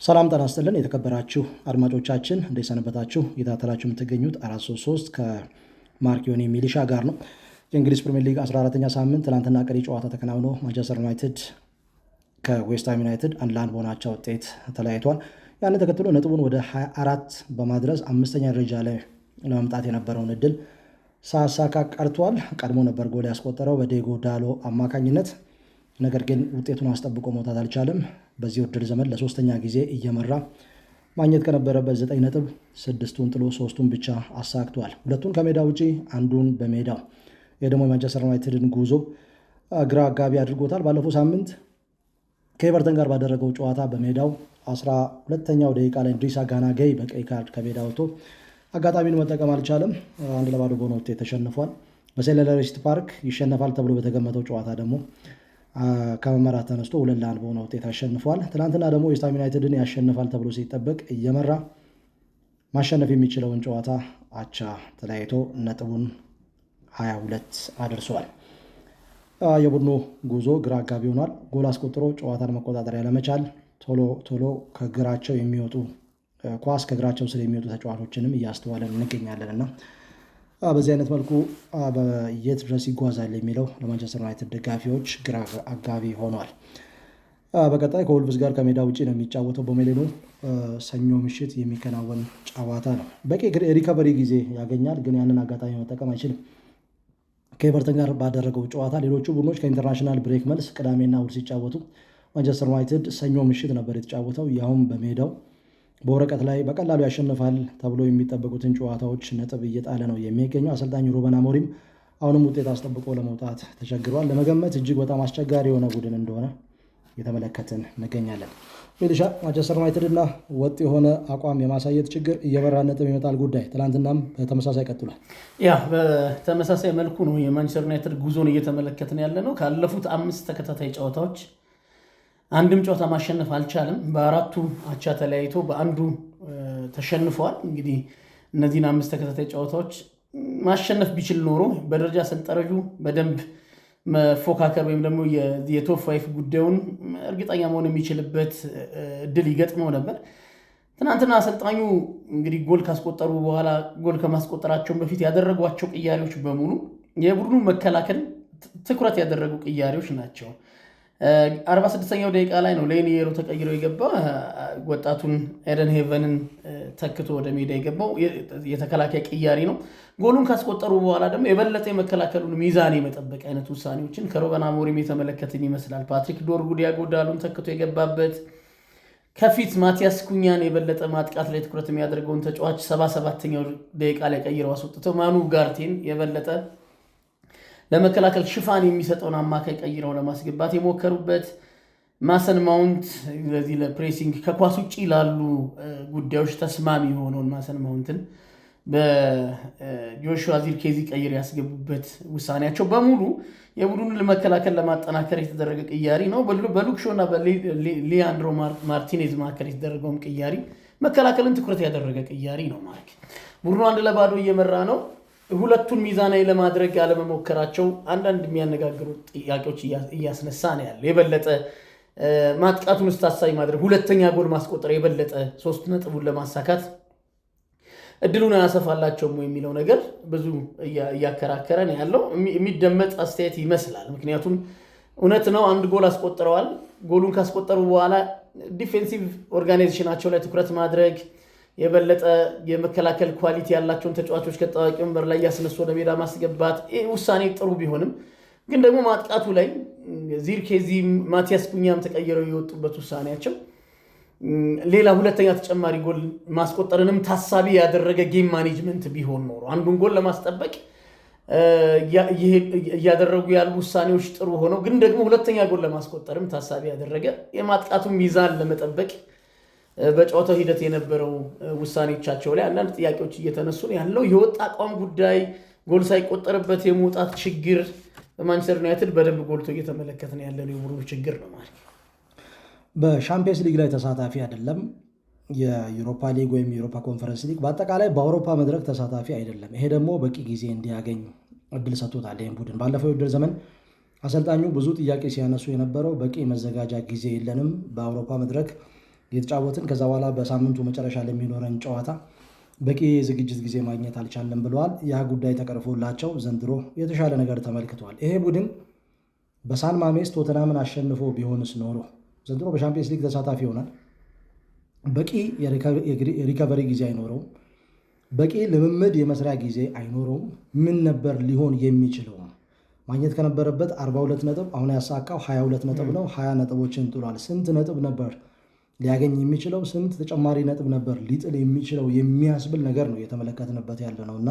ሰላም ጤና ይስጥልን የተከበራችሁ አድማጮቻችን እንዴት ሰነበታችሁ? እየተከታተላችሁ የምትገኙት 433 ከማርኪዮኒ ሚሊሻ ጋር ነው። የእንግሊዝ ፕሪሚየር ሊግ 14ኛ ሳምንት ትናንትና ቀሪ ጨዋታ ተከናውኖ ማንቸስተር ዩናይትድ ከዌስትሃም ዩናይትድ 1-1 በሆናቸው ውጤት ተለያይቷል። ያንን ተከትሎ ነጥቡን ወደ 24 በማድረስ አምስተኛ ደረጃ ላይ ለመምጣት የነበረውን እድል ሳያሳካ ቀርቷል። ቀድሞ ነበር ጎል ያስቆጠረው በዲየጎ ዳሎ አማካኝነት። ነገር ግን ውጤቱን አስጠብቆ መውጣት አልቻለም። በዚህ ውድድር ዘመን ለሶስተኛ ጊዜ እየመራ ማግኘት ከነበረበት 9 ነጥብ 6ቱን ጥሎ 3ቱን ብቻ አሳክቷል። ሁለቱን ከሜዳ ውጪ አንዱን በሜዳው። ይህ ደግሞ የማንቸስተር ዩናይትድን ጉዞ ግራ አጋቢ አድርጎታል። ባለፈው ሳምንት ከኤቨርተን ጋር ባደረገው ጨዋታ በሜዳው 12ኛው ደቂቃ ላይ ኢድሪሳ ጋና ገይ በቀይ ካርድ ከሜዳ ወጥቶ አጋጣሚውን መጠቀም አልቻለም። 1-2 በሆነ ውጤት ተሸንፏል። በሴልኸርስት ፓርክ ይሸነፋል ተብሎ በተገመተው ጨዋታ ደግሞ ከመመራት ተነስቶ 2-1 በሆነ ውጤት አሸንፏል። ትናንትና ደግሞ ዌስትሃም ዩናይትድን ያሸንፋል ተብሎ ሲጠበቅ እየመራ ማሸነፍ የሚችለውን ጨዋታ አቻ ተለያይቶ ነጥቡን 22 አድርሷል። የቡድኑ ጉዞ ግራ አጋቢ ሆኗል። ጎል አስቆጥሮ ጨዋታን መቆጣጠር ያለመቻል፣ ቶሎ ከግራቸው የሚወጡ ኳስ ከግራቸው ስለ የሚወጡ ተጫዋቾችንም እያስተዋለን እንገኛለን እና በዚህ አይነት መልኩ የት ድረስ ይጓዛል የሚለው ለማንቸስተር ዩናይትድ ደጋፊዎች ግራ አጋቢ ሆኗል። በቀጣይ ከወልቭስ ጋር ከሜዳ ውጭ ነው የሚጫወተው። በሜሌኖ ሰኞ ምሽት የሚከናወን ጨዋታ ነው። በቂ ሪከቨሪ ጊዜ ያገኛል፣ ግን ያንን አጋጣሚ መጠቀም አይችልም። ከኤቨርተን ጋር ባደረገው ጨዋታ ሌሎቹ ቡድኖች ከኢንተርናሽናል ብሬክ መልስ ቅዳሜና እሁድ ሲጫወቱ ማንቸስተር ዩናይትድ ሰኞ ምሽት ነበር የተጫወተው። ያውም በሜዳው በወረቀት ላይ በቀላሉ ያሸንፋል ተብሎ የሚጠበቁትን ጨዋታዎች ነጥብ እየጣለ ነው የሚገኘው። አሰልጣኙ ሩበን አሞሪም አሁንም ውጤት አስጠብቆ ለመውጣት ተቸግሯል። ለመገመት እጅግ በጣም አስቸጋሪ የሆነ ቡድን እንደሆነ እየተመለከትን እንገኛለን። ሚሊሻ ማንቸስተር ዩናይትድ እና ወጥ የሆነ አቋም የማሳየት ችግር እየመራ ነጥብ ይመጣል ጉዳይ ትናንትናም በተመሳሳይ ቀጥሏል። በተመሳሳይ መልኩ ነው የማንቸስተር ዩናይትድ ጉዞን እየተመለከትን ያለ ነው። ካለፉት 5 ተከታታይ ጨዋታዎች አንድም ጨዋታ ማሸነፍ አልቻለም። በአራቱ አቻ ተለያይቶ በአንዱ ተሸንፈዋል። እንግዲህ እነዚህን 5 ተከታታይ ጨዋታዎች ማሸነፍ ቢችል ኖሮ በደረጃ ሰንጠረዡ በደንብ መፎካከር ወይም ደግሞ የቶፕ 5 ጉዳዩን እርግጠኛ መሆን የሚችልበት እድል ይገጥመው ነበር። ትናንትና አሰልጣኙ እንግዲህ ጎል ካስቆጠሩ በኋላ ጎል ከማስቆጠራቸውን በፊት ያደረጓቸው ቅያሬዎች በሙሉ የቡድኑ መከላከል ትኩረት ያደረጉ ቅያሬዎች ናቸው። 46ኛው ደቂቃ ላይ ነው ሌኒየሮ ተቀይሮ የገባ ወጣቱን ኤደን ሄቨንን ተክቶ ወደ ሜዳ የገባው የተከላካይ ቅያሪ ነው። ጎሉን ካስቆጠሩ በኋላ ደግሞ የበለጠ የመከላከሉን ሚዛን የመጠበቅ አይነት ውሳኔዎችን ከሩበን አሞሪም የተመለከትን ይመስላል። ፓትሪክ ዶርጉ ዲየጎ ዳሎን ተክቶ የገባበት፣ ከፊት ማቲያስ ኩኛን የበለጠ ማጥቃት ላይ ትኩረት የሚያደርገውን ተጫዋች 77ኛው ደቂቃ ላይ ቀይረው አስወጥተው ማኑ ጋርቴን የበለጠ ለመከላከል ሽፋን የሚሰጠውን አማካይ ቀይረው ለማስገባት የሞከሩበት፣ ማሰን ማውንት ለዚህ ለፕሬሲንግ ከኳስ ውጭ ላሉ ጉዳዮች ተስማሚ የሆነውን ማሰን ማውንትን በጆሹዋ ዚርኬዚ ቀይር ያስገቡበት ውሳኔያቸው በሙሉ የቡድኑን ለመከላከል ለማጠናከር የተደረገ ቅያሪ ነው። በሉክ ሾው እና በሊያንድሮ ማርቲኔዝ መካከል የተደረገውም ቅያሪ መከላከልን ትኩረት ያደረገ ቅያሪ ነው ማለት ቡድኑ 1-0 እየመራ ነው። ሁለቱን ሚዛናዊ ለማድረግ ያለመሞከራቸው አንዳንድ የሚያነጋግሩ ጥያቄዎች እያስነሳ ነው ያለ። የበለጠ ማጥቃቱን ታሳቢ ማድረግ ሁለተኛ ጎል ማስቆጠር የበለጠ 3 ነጥቡን ለማሳካት እድሉን አያሰፋላቸውም የሚለው ነገር ብዙ እያከራከረ ነው ያለው። የሚደመጥ አስተያየት ይመስላል። ምክንያቱም እውነት ነው፣ አንድ ጎል አስቆጥረዋል። ጎሉን ካስቆጠሩ በኋላ ዲፌንሲቭ ኦርጋናይዜሽናቸው ላይ ትኩረት ማድረግ የበለጠ የመከላከል ኳሊቲ ያላቸውን ተጫዋቾች ከጠዋቂ ወንበር ላይ ያስነሱ ወደ ሜዳ ማስገባት ውሳኔ ጥሩ ቢሆንም ግን ደግሞ ማጥቃቱ ላይ ዚርኬዚ ማቲያስ ኩኛም ተቀይረው የወጡበት ውሳኔያቸው ሌላ ሁለተኛ ተጨማሪ ጎል ማስቆጠርንም ታሳቢ ያደረገ ጌም ማኔጅመንት ቢሆን ኖሮ አንዱን ጎል ለማስጠበቅ እያደረጉ ያሉ ውሳኔዎች ጥሩ ሆነው ግን ደግሞ ሁለተኛ ጎል ለማስቆጠርም ታሳቢ ያደረገ የማጥቃቱን ሚዛን ለመጠበቅ በጨዋታው ሂደት የነበረው ውሳኔዎቻቸው ላይ አንዳንድ ጥያቄዎች እየተነሱ ያለው የወጥ አቋም ጉዳይ፣ ጎል ሳይቆጠርበት የመውጣት ችግር በማንቸስተር ዩናይትድ በደንብ ጎልቶ እየተመለከትን ያለው የቡድኑ ችግር ነው ማለት ነው። በሻምፒየንስ ሊግ ላይ ተሳታፊ አይደለም። የዩሮፓ ሊግ ወይም የዩሮፓ ኮንፈረንስ ሊግ በአጠቃላይ በአውሮፓ መድረክ ተሳታፊ አይደለም። ይሄ ደግሞ በቂ ጊዜ እንዲያገኝ እድል ሰጥቶታል። ይህም ቡድን ባለፈው የውድድር ዘመን አሰልጣኙ ብዙ ጥያቄ ሲያነሱ የነበረው በቂ መዘጋጃ ጊዜ የለንም፣ በአውሮፓ መድረክ የተጫወትን ከዛ በኋላ በሳምንቱ መጨረሻ ለሚኖረን ጨዋታ በቂ ዝግጅት ጊዜ ማግኘት አልቻለም ብለዋል። ያ ጉዳይ ተቀርፎላቸው ዘንድሮ የተሻለ ነገር ተመልክተዋል። ይሄ ቡድን በሳን ማሜስ ቶተናምን አሸንፎ ቢሆንስ ኖሮ ዘንድሮ በሻምፒየንስ ሊግ ተሳታፊ ይሆናል። በቂ የሪከቨሪ ጊዜ አይኖረውም። በቂ ልምምድ የመስሪያ ጊዜ አይኖረውም። ምን ነበር ሊሆን የሚችለው? ማግኘት ከነበረበት 42 ነጥብ አሁን ያሳካው 22 ነጥብ ነው። 20 ነጥቦችን ጥሏል። ስንት ነጥብ ነበር ሊያገኝ የሚችለው? ስንት ተጨማሪ ነጥብ ነበር ሊጥል የሚችለው የሚያስብል ነገር ነው እየተመለከትንበት ያለ ነው እና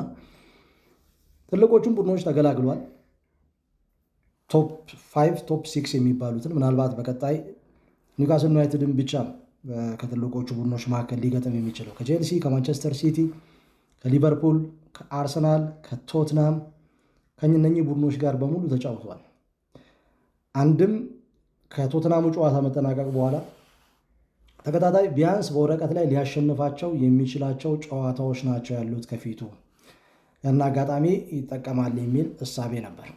ትልቆቹም ቡድኖች ተገላግሏል። ቶፕ 5 ቶፕ 6 የሚባሉትን ምናልባት በቀጣይ ኒውካስል ዩናይትድን ብቻ ከትልቆቹ ቡድኖች መካከል ሊገጥም የሚችለው ከቼልሲ፣ ከማንቸስተር ሲቲ፣ ከሊቨርፑል፣ ከአርሰናል፣ ከቶትናም ከእነኚህ ቡድኖች ጋር በሙሉ ተጫውቷል። አንድም ከቶትናሙ ጨዋታ መጠናቀቅ በኋላ ተከታታይ ቢያንስ በወረቀት ላይ ሊያሸንፋቸው የሚችላቸው ጨዋታዎች ናቸው ያሉት ከፊቱ ያን አጋጣሚ ይጠቀማል የሚል እሳቤ ነበር።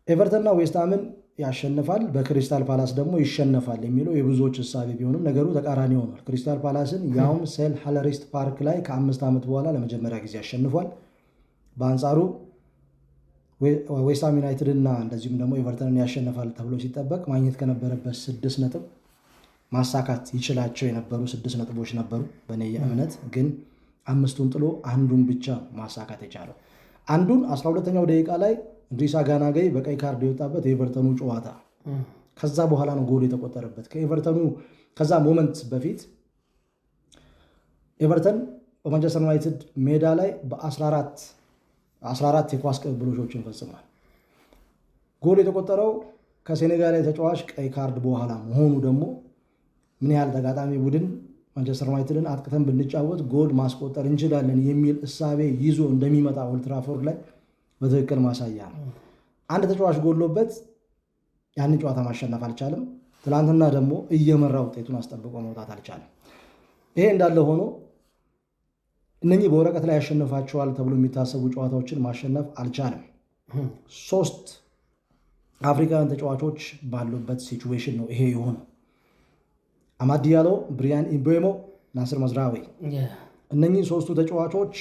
ኤቨርተንና ዌስትሃምን ያሸንፋል፣ በክሪስታል ፓላስ ደግሞ ይሸነፋል የሚለው የብዙዎች እሳቤ ቢሆንም ነገሩ ተቃራኒ ሆኗል። ክሪስታል ፓላስን ያውም ሴልኸርስት ፓርክ ላይ ከ5 ዓመት በኋላ ለመጀመሪያ ጊዜ ያሸንፏል። በአንጻሩ ዌስትሃም ዩናይትድና እንደዚሁም ደግሞ ኤቨርተንን ያሸንፋል ተብሎ ሲጠበቅ ማግኘት ከነበረበት 6 ነጥብ ማሳካት ይችላቸው የነበሩ 6 ነጥቦች ነበሩ። በእኔ እምነት ግን 5ቱን ጥሎ አንዱን ብቻ ማሳካት የቻለው አንዱን 12ኛው ደቂቃ ላይ ኢድሪሳ ጋናጋይ በቀይ ካርድ የወጣበት የኤቨርተኑ ጨዋታ ከዛ በኋላ ነው ጎል የተቆጠረበት። ከኤቨርተኑ ከዛ ሞመንት በፊት ኤቨርተን በማንቸስተር ዩናይትድ ሜዳ ላይ በ14 የኳስ ቅብብሎችን ፈጽሟል። ጎል የተቆጠረው ከሴኔጋላዊ ተጫዋች ቀይ ካርድ በኋላ መሆኑ ደግሞ ምን ያህል ተጋጣሚ ቡድን ማንቸስተር ዩናይትድን አጥቅተን ብንጫወት ጎል ማስቆጠር እንችላለን የሚል እሳቤ ይዞ እንደሚመጣ ኦልድ ትራፎርድ ላይ በትክክል ማሳያ ነው። አንድ ተጫዋች ጎሎበት ያንን ጨዋታ ማሸነፍ አልቻለም። ትላንትና ደግሞ እየመራ ውጤቱን አስጠብቆ መውጣት አልቻለም። ይሄ እንዳለ ሆኖ እነኚህ በወረቀት ላይ ያሸንፋቸዋል ተብሎ የሚታሰቡ ጨዋታዎችን ማሸነፍ አልቻለም። 3 አፍሪካውያን ተጫዋቾች ባሉበት ሲቹዌሽን ነው ይሄ የሆነው። አማድ ዲያሎ፣ ብሪያን ኢምቤሞ፣ ናስር መዝራዊ እነኚህ 3ቱ ተጫዋቾች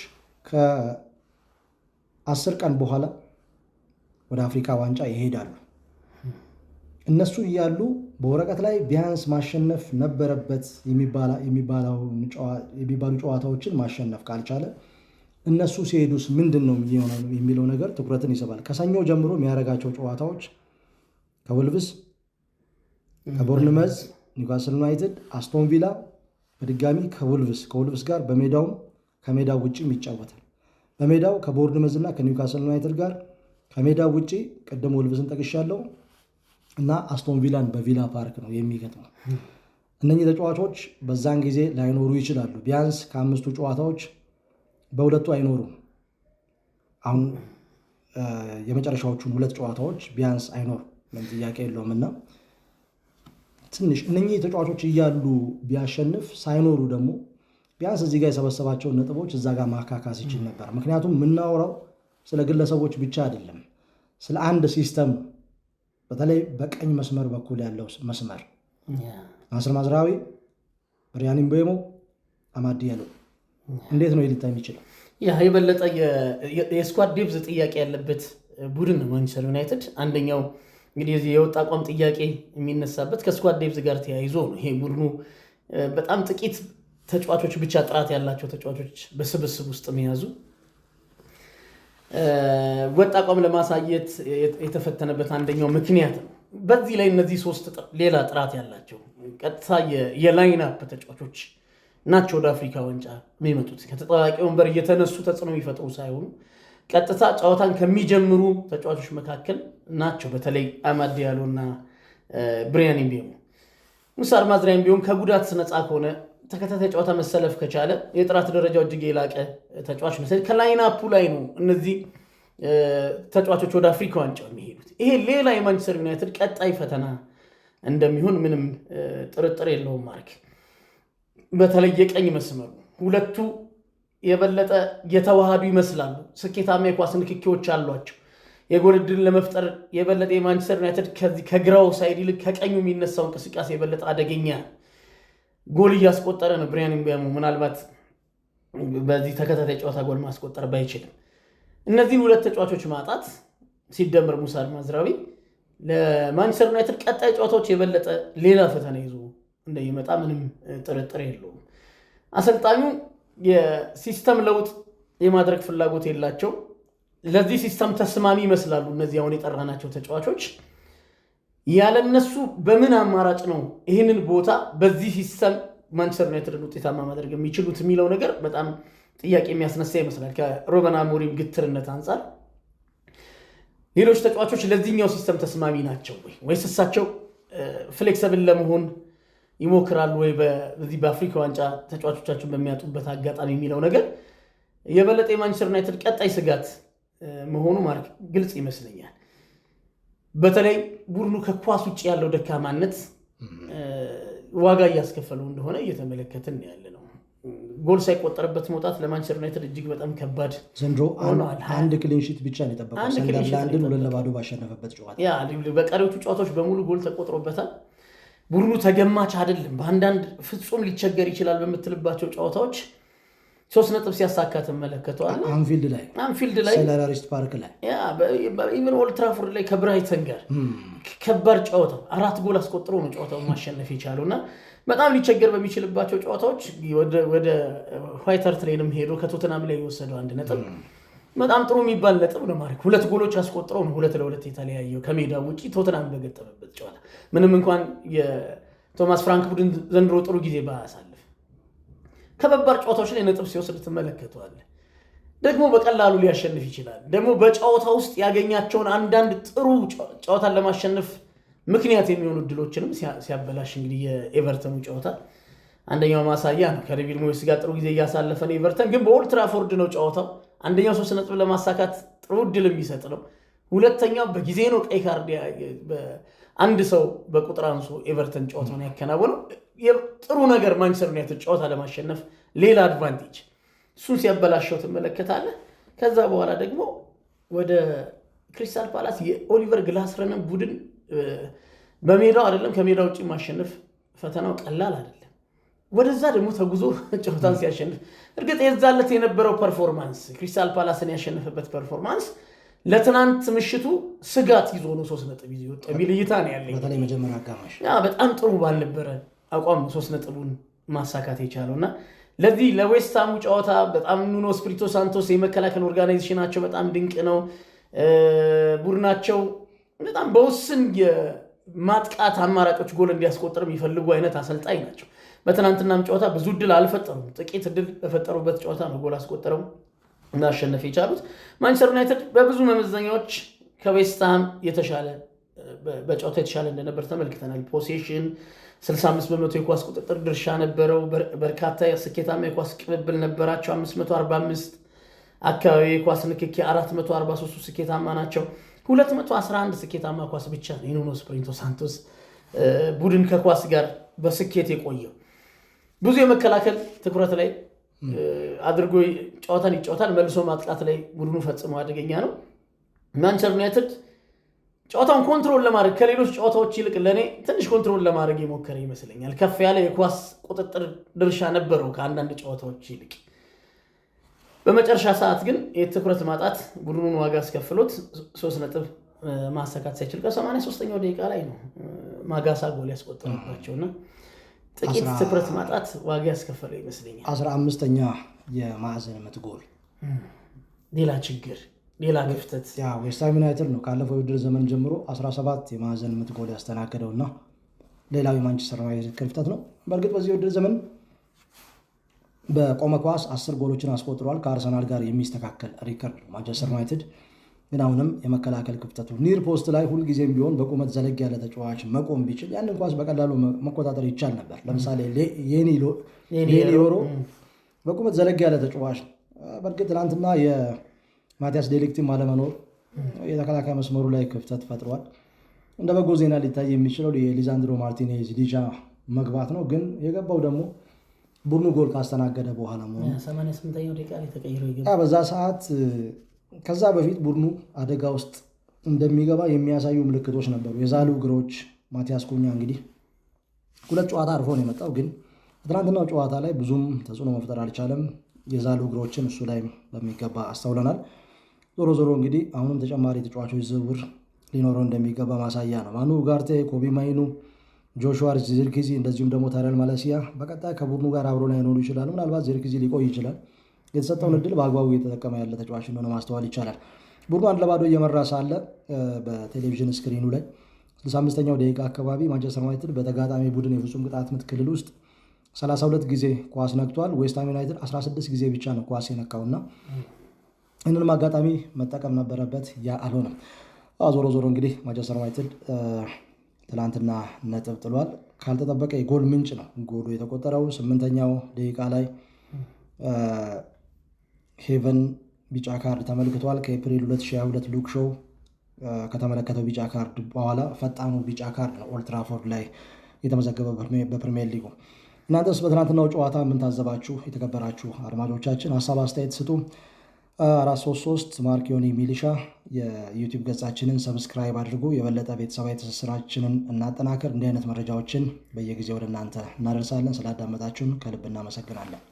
ከ10 ቀን በኋላ ወደ አፍሪካ ዋንጫ ይሄዳሉ። እነሱ እያሉ በወረቀት ላይ ቢያንስ ማሸነፍ ነበረበት የሚባሉ ጨዋታዎችን ማሸነፍ ካልቻለ እነሱ ሲሄዱስ ምንድን ነው የሚለው ነገር ትኩረትን ይስባል። ከሰኞ ጀምሮ የሚያደርጋቸው ጨዋታዎች ከወልቭስ፣ ከቦርንመዝ፣ ኒውካስል ዩናይትድ፣ አስቶን ቪላ፣ በድጋሚ ከወልቭስ ጋር በሜዳውም ከሜዳው ውጭም ይጫወታል። በሜዳው ከቦርንመዝ እና ከኒውካስል ዩናይትድ ጋር፣ ከሜዳው ውጭ ቅድም ወልቭስን ጠቅሻለሁ እና አስቶን ቪላን በቪላ ፓርክ ነው የሚገጥመው። እነኚህ ተጫዋቾች በዛን ጊዜ ላይኖሩ ይችላሉ። ቢያንስ ከ5ቱ ጨዋታዎች በ2ቱ አይኖሩም። አሁን የመጨረሻዎቹን 2 ጨዋታዎች ቢያንስ አይኖሩም፣ ምን ጥያቄ የለውም። እና ትንሽ እነኚህ ተጫዋቾች እያሉ ቢያሸንፍ ሳይኖሩ ደግሞ ቢያንስ እዚህ ጋር የሰበሰባቸውን ነጥቦች እዛ ጋር ማካካስ ይችል ነበር። ምክንያቱም የምናወራው ስለ ግለሰቦች ብቻ አይደለም፣ ስለ አንድ ሲስተም፣ በተለይ በቀኝ መስመር በኩል ያለው መስመር ናስር መዝራዊ፣ ብሪያን ኢምቤሞ፣ አማድ ዲያሎ እንዴት ነው ሊታይ የሚችለው? የበለጠ የስኳድ ዴፕዝ ጥያቄ ያለበት ቡድን ነው ማንቸስተር ዩናይትድ። አንደኛው እንግዲህ የወጥ አቋም ጥያቄ የሚነሳበት ከስኳድ ዴፕዝ ጋር ተያይዞ ነው። ይሄ ቡድኑ በጣም ጥቂት ተጫዋቾች ብቻ ጥራት ያላቸው ተጫዋቾች በስብስብ ውስጥ መያዙ ወጥ አቋም ለማሳየት የተፈተነበት አንደኛው ምክንያት ነው። በዚህ ላይ እነዚህ 3 ሌላ ጥራት ያላቸው ቀጥታ የላይን አፕ ተጫዋቾች ናቸው ወደ አፍሪካ ዋንጫ የሚመጡት። ከተጠባባቂ ወንበር እየተነሱ ተጽዕኖ የሚፈጥሩ ሳይሆኑ ቀጥታ ጨዋታን ከሚጀምሩ ተጫዋቾች መካከል ናቸው። በተለይ አማድ ዲያሎ እና ብሪያን ኢምቤሞ። ናስር መዝራዊም ቢሆን ከጉዳት ነፃ ከሆነ ተከታታይ ጨዋታ መሰለፍ ከቻለ የጥራት ደረጃው እጅግ የላቀ ተጫዋች ነው። ከላይን አፑ ላይ ነው እነዚህ ተጫዋቾች ወደ አፍሪካ ዋንጫ የሚሄዱት። ይሄ ሌላ የማንቸስተር ዩናይትድ ቀጣይ ፈተና እንደሚሆን ምንም ጥርጥር የለውም። ማርክ በተለይ የቀኝ መስመሩ ሁለቱ የበለጠ የተዋሃዱ ይመስላሉ። ስኬታማ የኳስ ንክኪዎች አሏቸው። የጎል ዕድል ለመፍጠር የበለጠ የማንቸስተር ዩናይትድ ከግራው ሳይድ ይልቅ ከቀኙ የሚነሳው እንቅስቃሴ የበለጠ አደገኛ ጎል እያስቆጠረ ነው ብሪያን ምቤሞ ምናልባት በዚህ ተከታታይ ጨዋታ ጎል ማስቆጠር ባይችልም እነዚህን ሁለት ተጫዋቾች ማጣት ሲደመር ሙሳ ማዝራዊ ለማንቸስተር ዩናይትድ ቀጣይ ጨዋታዎች የበለጠ ሌላ ፈተና ይዞ እንደሚመጣ ምንም ጥርጥር የለውም። አሰልጣኙ የሲስተም ለውጥ የማድረግ ፍላጎት የላቸው። ለዚህ ሲስተም ተስማሚ ይመስላሉ እነዚህ አሁን የጠራናቸው ተጫዋቾች። ያለነሱ በምን አማራጭ ነው ይህንን ቦታ በዚህ ሲስተም ማንቸስተር ዩናይትድን ውጤታማ ማድረግ የሚችሉት የሚለው ነገር በጣም ጥያቄ የሚያስነሳ ይመስላል። ከሩበን አሞሪም ግትርነት አንጻር ሌሎች ተጫዋቾች ለዚህኛው ሲስተም ተስማሚ ናቸው ወይስ እሳቸው ፍሌክሲብል ለመሆን ይሞክራሉ ወይ በዚህ በአፍሪካ ዋንጫ ተጫዋቾቻቸውን በሚያጡበት አጋጣሚ የሚለው ነገር የበለጠ የማንቸስተር ዩናይትድ ቀጣይ ስጋት መሆኑ ማለት ግልጽ ይመስለኛል። በተለይ ቡድኑ ከኳስ ውጭ ያለው ደካማነት ዋጋ እያስከፈለው እንደሆነ እየተመለከትን ያለ ነው። ጎል ሳይቆጠርበት መውጣት ለማንቸስተር ዩናይትድ እጅግ በጣም ከባድ ዘንድሮ አንድ ክሊን ሺት ብቻ ነው የጠበቀው ሰንደርላንድን 2-0 ባሸነፈበት ጨዋታ። በቀሪዎቹ ጨዋታዎች በሙሉ ጎል ተቆጥሮበታል። ቡድኑ ተገማች አይደለም። በአንዳንድ ፍጹም ሊቸገር ይችላል በምትልባቸው ጨዋታዎች 3 ነጥብ ሲያሳካ ተመለከተዋል። አንፊልድ ላይ ሴልኸርስት ፓርክ ላይ ኢቨን ኦልድ ትራፎርድ ላይ ከብራይተን ጋር ከባድ ጨዋታ 4 ጎል አስቆጥሮ ነው ጨዋታውን ማሸነፍ የቻለውና በጣም ሊቸገር በሚችልባቸው ጨዋታዎች ወደ ዋይት ሃርት ላይንም ሄዶ ከቶተናም ላይ የወሰደው 1 ነጥብ በጣም ጥሩ የሚባል ነጥብ ነው ማለት 2 ጎሎች አስቆጥረው ነው 2-2 የተለያየው ከሜዳ ውጪ ቶተናም በገጠመበት ጨዋታ። ምንም እንኳን የቶማስ ፍራንክ ቡድን ዘንድሮ ጥሩ ጊዜ ባያሳልፍ ከበባር ጨዋታዎች ላይ ነጥብ ሲወስድ ትመለከተዋለህ። ደግሞ በቀላሉ ሊያሸንፍ ይችላል። ደግሞ በጨዋታ ውስጥ ያገኛቸውን አንዳንድ ጥሩ ጨዋታን ለማሸነፍ ምክንያት የሚሆኑ እድሎችንም ሲያበላሽ እንግዲህ የኤቨርተኑ ጨዋታ አንደኛው ማሳያ ነው። ከዴቪድ ሞይስ ጋር ጥሩ ጊዜ እያሳለፈ ነው ኤቨርተን፣ ግን በኦልድ ትራፎርድ ነው ጨዋታው። አንደኛው 3 ነጥብ ለማሳካት ጥሩ እድል የሚሰጥ ነው። ሁለተኛው በጊዜ ነው ቀይ ካርድ አንድ ሰው በቁጥር አንሶ ኤቨርተን ጨዋታውን ያከናወነው። ጥሩ ነገር ማንቸስተር ዩናይትድ ጨዋታ ለማሸነፍ ሌላ አድቫንቴጅ እሱን ሲያበላሸው ትመለከታለህ። ከዛ በኋላ ደግሞ ወደ ክሪስታል ፓላስ የኦሊቨር ግላስረንን ቡድን በሜዳው አይደለም ከሜዳ ውጭ ማሸነፍ ፈተናው ቀላል አይደለም። ወደዛ ደግሞ ተጉዞ ጨዋታን ሲያሸንፍ እርግጥ የዛለት የነበረው ፐርፎርማንስ ክሪስታል ፓላስን ያሸነፈበት ፐርፎርማንስ ለትናንት ምሽቱ ስጋት ይዞ ነው 3 ነጥብ ይዞ ወጣ የሚል እይታ ነው ያለኝ። በተለይ መጀመሪያ አጋማሽ በጣም ጥሩ ባልነበረ አቋም 3 ነጥቡን ማሳካት የቻለውና ለዚህ ለዌስትሃሙ ጨዋታ በጣም ኑኖ ስፒሪቶ ሳንቶስ የመከላከል ኦርጋናይዜሽናቸው በጣም ድንቅ ነው። ቡድናቸው በጣም በውስን የማጥቃት አማራጮች ጎል እንዲያስቆጥር የሚፈልጉ አይነት አሰልጣኝ ናቸው። በትናንትናም ጨዋታ ብዙ እድል አልፈጠሩም። ጥቂት እድል በፈጠሩበት ጨዋታ ነው ጎል አስቆጥረው ማሸነፍ የቻሉት። ማንቸስተር ዩናይትድ በብዙ መመዘኛዎች ከዌስትሃም የተሻለ በጨዋታ የተሻለ እንደነበር ተመልክተናል። ፖሴሽን 65% የኳስ ቁጥጥር ድርሻ ነበረው። በርካታ ስኬታማ የኳስ ቅብብል ነበራቸው። 545 አካባቢ የኳስ ንክኪ 443 ስኬታማ ናቸው። 211 ስኬታማ ኳስ ብቻ ነው የኑኖ ስፒሪቶ ሳንቶስ ቡድን ከኳስ ጋር በስኬት የቆየው። ብዙ የመከላከል ትኩረት ላይ አድርጎ ጨዋታን ይጫወታል። መልሶ ማጥቃት ላይ ቡድኑ ፈጽሞ አደገኛ ነው። ማንቸስተር ዩናይትድ ጨዋታውን ኮንትሮል ለማድረግ ከሌሎች ጨዋታዎች ይልቅ ለኔ ትንሽ ኮንትሮል ለማድረግ የሞከረ ይመስለኛል። ከፍ ያለ የኳስ ቁጥጥር ድርሻ ነበረው ከአንዳንድ ጨዋታዎች ይልቅ። በመጨረሻ ሰዓት ግን የትኩረት ማጣት ቡድኑን ዋጋ አስከፍሎት 3 ነጥብ ማሳካት ሳይችል ከ83ኛው ደቂቃ ላይ ነው ማጋሳ ጎል ያስቆጠረባቸውና ጥቂት ትኩረት ማጣት ዋጋ ያስከፈለው ይመስለኛል። 15ኛ የማዕዘን ምት ጎል ሌላ ችግር ሌላ ክፍተት ዌስትሃም ዩናይትድ ነው ካለፈው የውድድር ዘመን ጀምሮ 17 የማዕዘን ምት ጎል ያስተናገደውና ሌላው የማንቸስተር ዩናይትድ ክፍተት ነው። በእርግጥ በዚህ የውድድር ዘመን በቆመ ኳስ 10 ጎሎችን አስቆጥሯል። ከአርሰናል ጋር የሚስተካከል ሪከርድ ማንቸስተር ዩናይትድ ግን አሁንም የመከላከል ክፍተቱ ኒር ፖስት ላይ ሁልጊዜም ቢሆን በቁመት ዘለግ ያለ ተጫዋች መቆም ቢችል ያንን ኳስ በቀላሉ መቆጣጠር ይቻል ነበር። ለምሳሌ ሌኒዮሮ በቁመት ዘለግ ያለ ተጫዋች። በእርግጥ ትናንትና የማቲያስ ዴሊክትም አለመኖር የተከላካይ መስመሩ ላይ ክፍተት ፈጥሯል። እንደ በጎ ዜና ሊታይ የሚችለው የሊዛንድሮ ማርቲኔዝ ዲጃ መግባት ነው። ግን የገባው ደግሞ ቡድኑ ጎል ካስተናገደ በኋላ መሆኑ 88ኛው ደቂቃ ላይ ተቀይሮ ይገባል። በዛ ሰዓት ከዛ በፊት ቡድኑ አደጋ ውስጥ እንደሚገባ የሚያሳዩ ምልክቶች ነበሩ። የዛሉ እግሮች ማቲያስ ኩኛ እንግዲህ 2 ጨዋታ አርፎ ነው የመጣው፣ ግን በትናንትናው ጨዋታ ላይ ብዙም ተጽዕኖ መፍጠር አልቻለም። የዛሉ እግሮችን እሱ ላይ በሚገባ አስተውለናል። ዞሮ ዞሮ እንግዲህ አሁንም ተጨማሪ ተጫዋቾች ዝውውር ሊኖረው እንደሚገባ ማሳያ ነው። ማኑ ኡጋርቴ፣ ኮቢ ማይኑ፣ ጆሹዋ ዚርክዚ እንደዚሁም ደግሞ ታሪያል ማለሲያ በቀጣይ ከቡድኑ ጋር አብሮ ላይኖሩ ይችላሉ። ምናልባት ዚርክዚ ሊቆይ ይችላል። የተሰጠውን እድል በአግባቡ እየተጠቀመ ያለ ተጫዋች እንደሆነ ማስተዋል ይቻላል። ቡድኑ 1-0 እየመራ ሳለ በቴሌቪዥን ስክሪኑ ላይ 65ኛው ደቂቃ አካባቢ ማንቸስተር ዩናይትድ በተጋጣሚ ቡድን የፍጹም ቅጣት ምት ክልል ውስጥ 32 ጊዜ ኳስ ነክቷል። ዌስትሃም ዩናይትድ 16 ጊዜ ብቻ ነው ኳስ የነካውና ይህንንም አጋጣሚ መጠቀም ነበረበት። ያ አልሆነም። ዞሮ ዞሮ እንግዲህ ማንቸስተር ዩናይትድ ትላንትና ነጥብ ጥሏል። ካልተጠበቀ የጎል ምንጭ ነው ጎሉ የተቆጠረው 8ኛው ደቂቃ ላይ ሄቨን ቢጫ ካርድ ተመልክቷል። ከኤፕሪል 2022 ሉክ ሾው ከተመለከተው ቢጫ ካርድ በኋላ ፈጣኑ ቢጫ ካርድ ነው ኦልድ ትራፎርድ ላይ የተመዘገበ በፕሪሚየር ሊጉ። እናንተስ በትናንትናው ጨዋታ ምን ታዘባችሁ? የተከበራችሁ አድማጮቻችን ሀሳብ አስተያየት ስጡ። 433 ማርኪዮኒ ሚሊሻ የዩቲዩብ ገጻችንን ሰብስክራይብ አድርጉ። የበለጠ ቤተሰባዊ ትስስራችንን እናጠናከር። እንዲህ አይነት መረጃዎችን በየጊዜው ወደ እናንተ እናደርሳለን። ስላዳመጣችሁን ከልብ እናመሰግናለን።